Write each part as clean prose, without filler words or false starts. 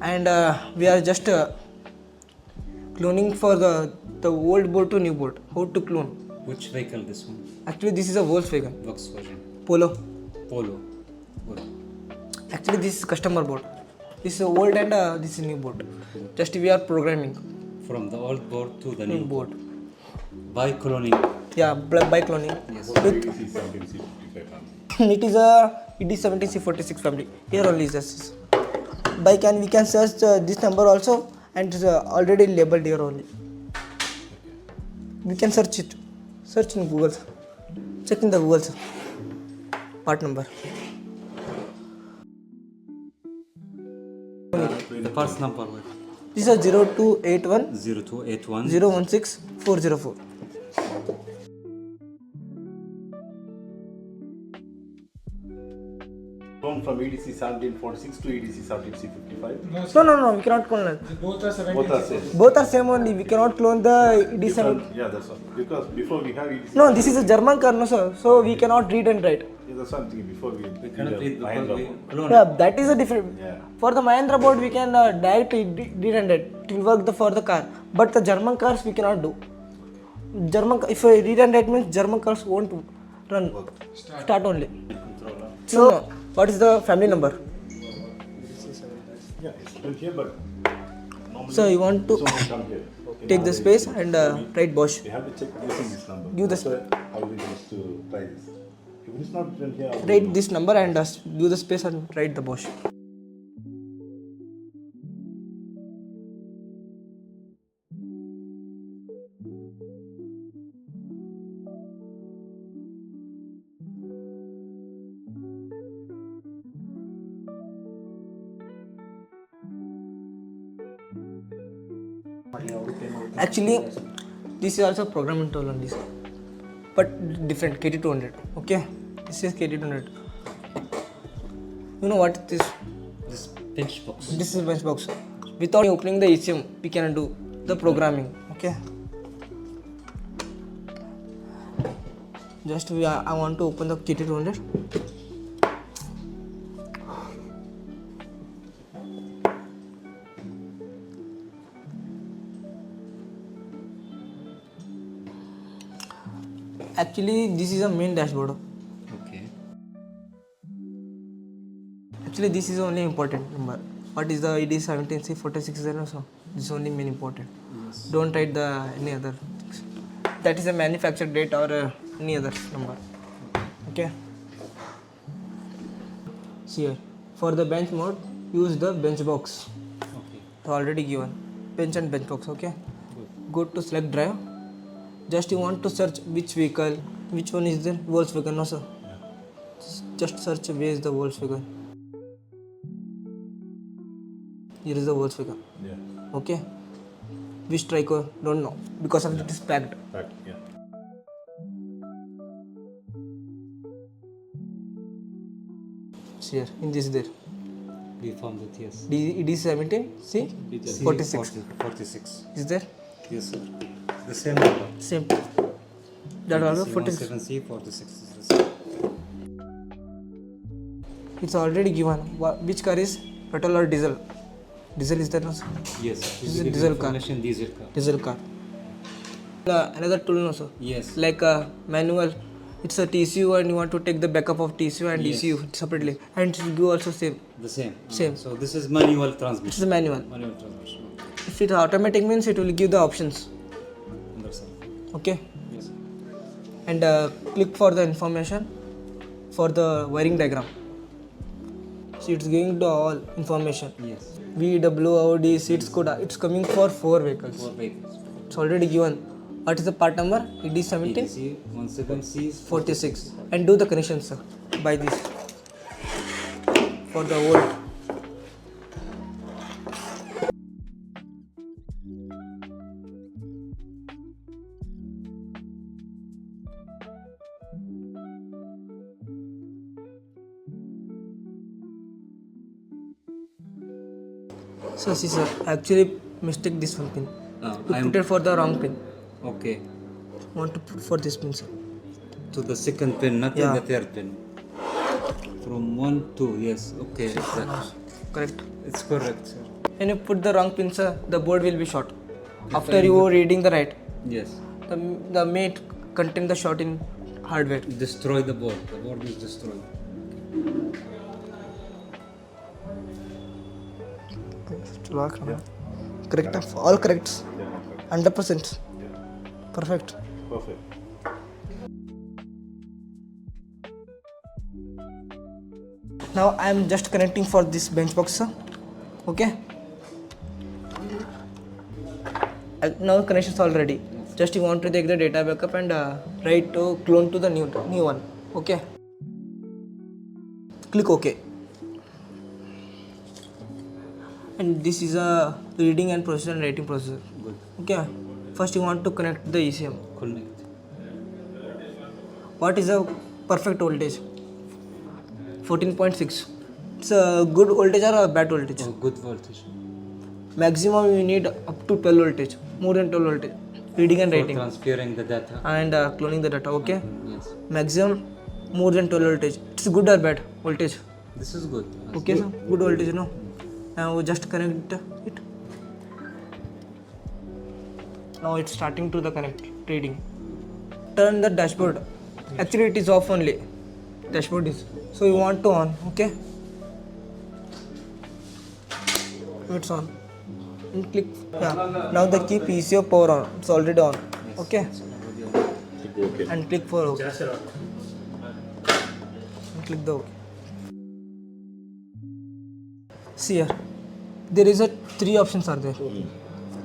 and we are just cloning for the old board to new board. How to clone? Which vehicle this one? Actually, this is a Volkswagen Polo. Polo. Good. Actually, this is customer board. This is old and this is new board. Just we are programming From the old board to the new board. By cloning. Yeah, by cloning. Yes. EDC17C45. It is a EDC17C46 family. Here only is this. We can search this number also, and it is already labeled here only. We can search it. Search in Google. Check in the Google. Part number. The parts number. What? This is 0281 0281 016 404. From EDC1746 to EDC17C55. No, we cannot clone that. Both are same. Both are same only. We cannot clone the ED7. Yeah, that's all. Because before we have EDC. No, this is a German car, no sir. So we cannot read and write. Yeah, that's what I'm thinking. Before we cannot read because we clone. Yeah, that is a different. Yeah. For the Mahindra board, we can directly read and write. It will work for the car. But the German cars we cannot do. If I read and write means German cars won't run. Start only. So, what is the family number? Yeah, it's still here, but So you want to come here. Okay, take now the space and write Bosch. we have to check using this number. Give the That's why how we used to try this. If it's not written here, Write this number and do the space and write the Bosch. Actually, this is also programming tool on this, but different KT200. Okay, this is KT200. You know what is this? This bench box. This is bench box. Without opening the ECM, we can do the programming. Okay. Just I want to open the KT200. Actually, this is a main dashboard. Okay. Actually, this is only important number. What is the ED17C46 there also? This is only main important. Yes. Don't write the any other things. That is a manufactured date or any other number. Okay. See here. For the bench mode, use the bench box. Okay. It's already given. Bench and bench box. Okay. Good. Go to select drive. Just you want to search which vehicle, which one is the Volkswagen, no sir? Yeah. Just search where is the Volkswagen. Here is the Volkswagen. Yeah. Okay. Which Trico? Don't know because of it is packed. Fact, yeah. See here, in this there. We found it, yes. ED17C 46 46. is there? Yes, sir. The same number. Same. That also 46. 46 is the same. It's already given. Which car is petrol or diesel? Diesel is there, no sir? Yes. This is a diesel car. Diesel car. Diesel car. Another tool, no sir? Yes. Like a manual. It's a TCU and you want to take the backup of TCU and Yes. ECU separately. And it will give also same. The same. Same. So this is manual It's transmission. a manual. Manual transmission. If it's automatic means it will give the options. Understand. Okay. Yes. And click for the information for the wiring diagram. See, it's giving the all information. Yes. VWOD seats code. It's coming for 4 vehicles. 4 vehicles. It's already given. What is the part number? ED17 EDC17C 46. And do the connection, sir. By this for the old. So see sir, actually mistake this one pin. You put it for the wrong pin. Okay. Want to put for this pin, sir. To the second pin, not Yeah. in the third pin. From 1 to, yes. Okay. Correct. It's correct, sir. When you put the wrong pins, the board will be short. After you reading the right, Yes. the may contain the short in hardware. Destroy the board. The board is destroyed. Correct. All correct. Yeah, 100%. yeah. Perfect. Perfect. Now I am just connecting for this bench box. Okay. Now connection is all ready. Just you want to take the data backup and write to clone to the new one. Okay. Click OK. And this is a reading and processor and writing processor. Good. Okay. First you want to connect the ECM. Connect. What is a perfect voltage? 14.6. It's a good voltage or a bad voltage? Oh, good voltage. Maximum you need up to 12 voltage, more than 12 voltage. Reading and For writing transferring the data. and cloning the data. Okay. Yes. Maximum more than 12 voltage. It's good or bad voltage? This is good. Okay, sir. Good voltage, no? Now just connect it. Now it's starting to the connect reading. Turn the dashboard. Actually it is off only. Dashboard is. So you want to on, okay? It's on. And click. Yeah. Now the keep ECO power on. It's already on. Okay. Click OK. And click for OK. And click the OK. See here. There is a 3 options are there.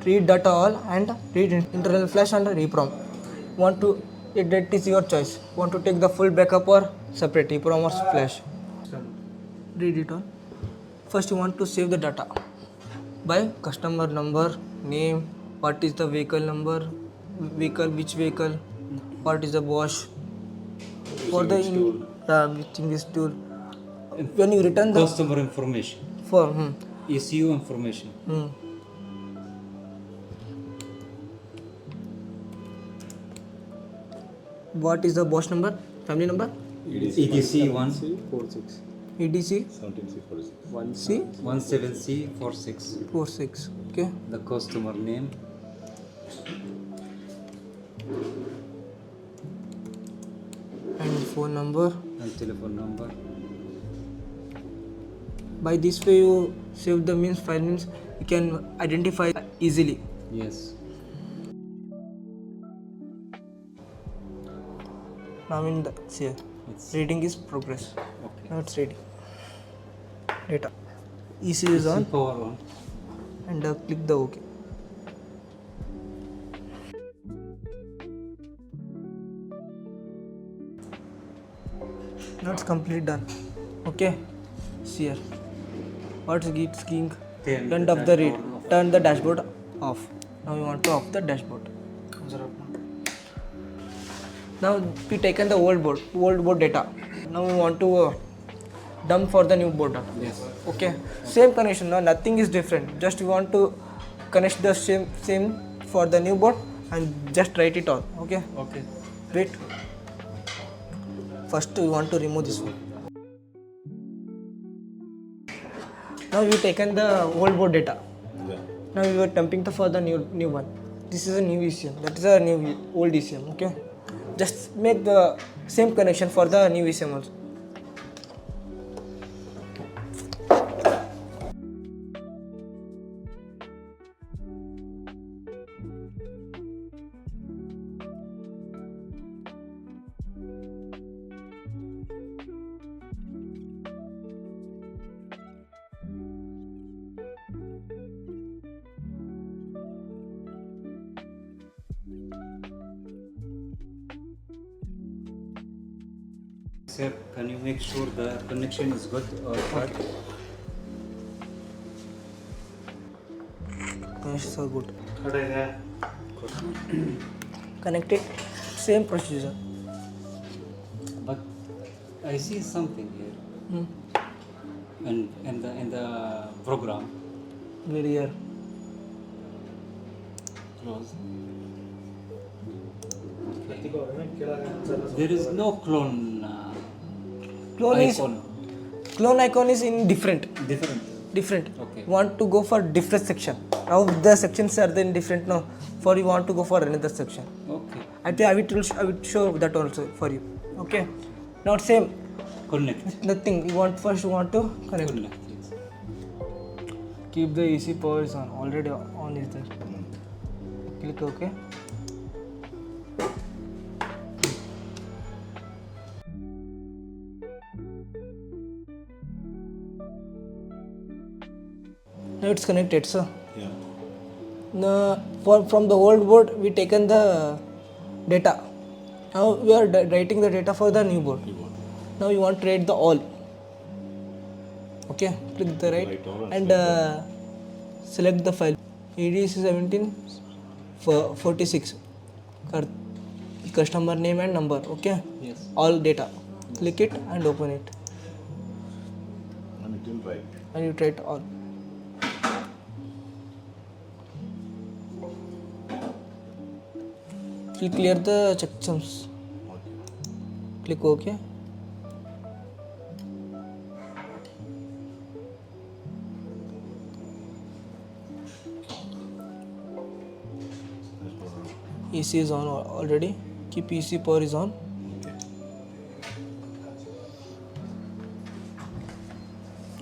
Read data all and read internal flash and reprom. Want to that is your choice. Want to take the full backup or separate EPROM or flash. Read it all. First you want to save the data by customer number, name, what is the vehicle number, which vehicle, what is the Bosch, for the using this tool. When you return the Customer information. for ECU information. What is the Bosch number, family number? EDC1 EDC 17C46. C 17C46. 46. Okay. The customer name. And phone number. And telephone number. By this way you save the file means you can identify easily. Yes. Now in the here It's reading is progress. okay. Now it's reading data. ECU is on Power on. and click the OK. Now it's completely done. Okay. See here. What's it skiing? Turn off the read. Turn the dashboard off. Now we want to off the dashboard. Now we taken the old board data. Now we want to dump for the new board data. Yes. Okay. Same connection. No, nothing is different. Just we want to connect the same for the new board and just write it all. Okay. Okay. Wait. First we want to remove this one. Now we taken the old board data. Yeah. Now we were dumping for the new one. This is a new ECM. That is a new old ECM. Okay. Just make the same connection for the new ECM also. Sir, can you make sure the connection is good or bad? Connections are good. Connected. Same procedure. But I see something here. And in the program. Very here. Close. There is no clone Clone icon. is clone icon is in different. Different. different. Okay. Want to go for different section. Now the sections are then different now. For you want to go for another section. Okay. I think I will show that also for you. Okay. Not same. Connect. Nothing. You want first you want to connect. Connect. Yes. Keep the AC power is on. Already on is there. Click OK. Now it's connected, sir. Yeah. Now, from the old board we taken the data. Now we are writing the data for the new board. Keyboard. Now you want to write the all. Okay, click the right Write all and select the file EDC17C46 customer name and number. Okay, Yes. all data. Click it and open it And it will write. and you write all. It will clear the checksums. Okay. Click OK. That's for AC is on already. Keep AC power is on. okay.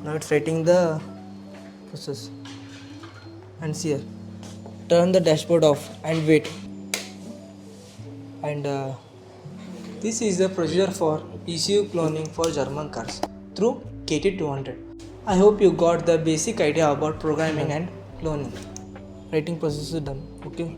Now it's writing the process. And see here. Turn the dashboard off and wait. And this is the procedure for ECU cloning for German cars through KT200. I hope you got the basic idea about programming and cloning. Writing process is done. Okay.